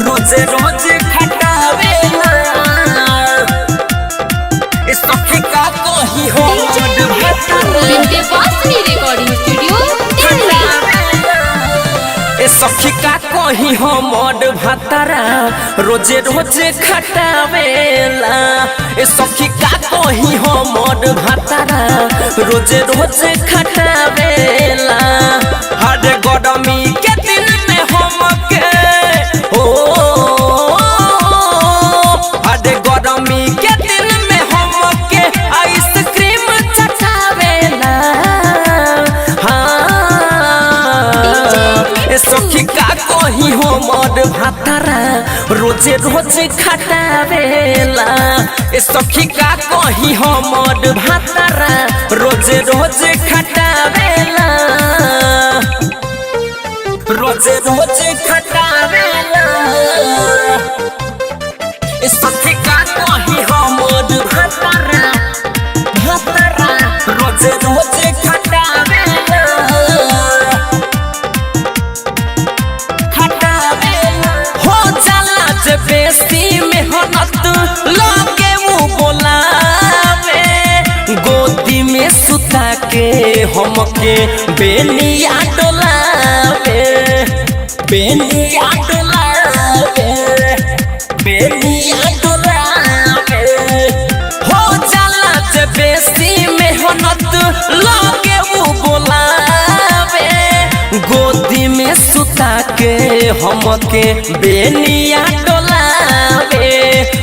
रोजे रोजे खटावेला इस सखी का कोही हो मोड बिंदे वासनी रिकॉर्डिंग स्टूडियो ए सखी का कोही हो मोड भातारा रोजे रोजे खटावेला ए सखी का कोही हो मोड भातारा रोजे रोजे खटावेला हर गरमी के दिन में हमके हर गरमी के दिन में हमके आइसक्रीम चटावेला सखी का कोही हो मोर भातारा रोजे रोजे खटावेला ए सखी का कोही हो मोर भातारा रोजे रोजे खटावेला रोजे रोजे खटावेला ए सखी का कोही हो मोर भातारा भातारा रोजे रोजे खटावेला बेस्ती मेहनत लगे मुँह बोलावे गोदी में सुता के हमके बेनिया डोलावे बेनिया डोलावे बेनिया डोलावे हो जाला जे बेस्ती मेहनत लगे मुँह बोलावे गोदी में सुता के हमके बेनिया डोलावे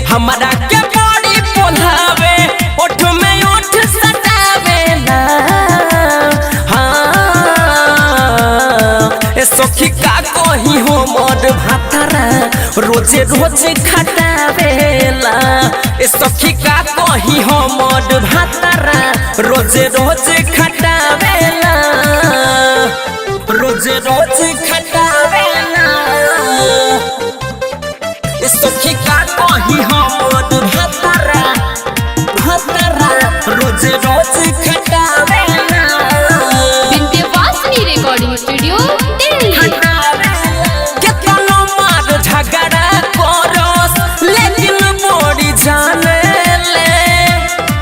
हमारा के बड़ी बोलावे ओठ में ओठ सटावेला ए सखी का कोही हो मोर भातारा रोजे रोजे खटावेला ए सखी का कोही हो मोर भातारा रोजे रोजे खटावेला रोजे रोजे खटावेला सखी का कोही हो मोर भातारा भातारा रोजे रोजे खटावेला बिंदे वासनी रिकॉर्डिंग स्टूडियो दिल्ली केतनो मार झगड़ा करस लेकिन मोरी जाने ले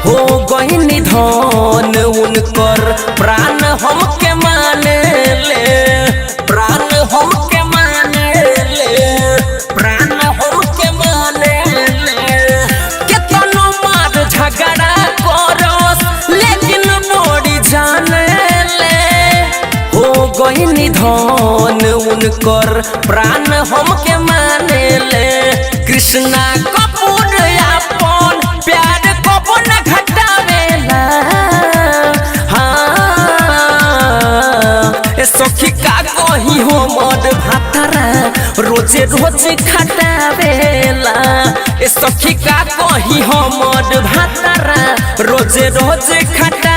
हो गइनी धन उनकर प्राण हमके माने ले प्राण हमके माने ले प्राण हमके माने ले केतनो मार झगड़ा करस लेकिन मोरी जाने ले हो गइनी धन उनकर प्राण हमके माने ले कृष्णा कपूर अपन प्यार कबो न घटावेला ए सखी का कोही हो मोर भातारा रोजे रोजे खटावेला ए सखी का कोही हो मोर भातारा रोजे रोजे खटा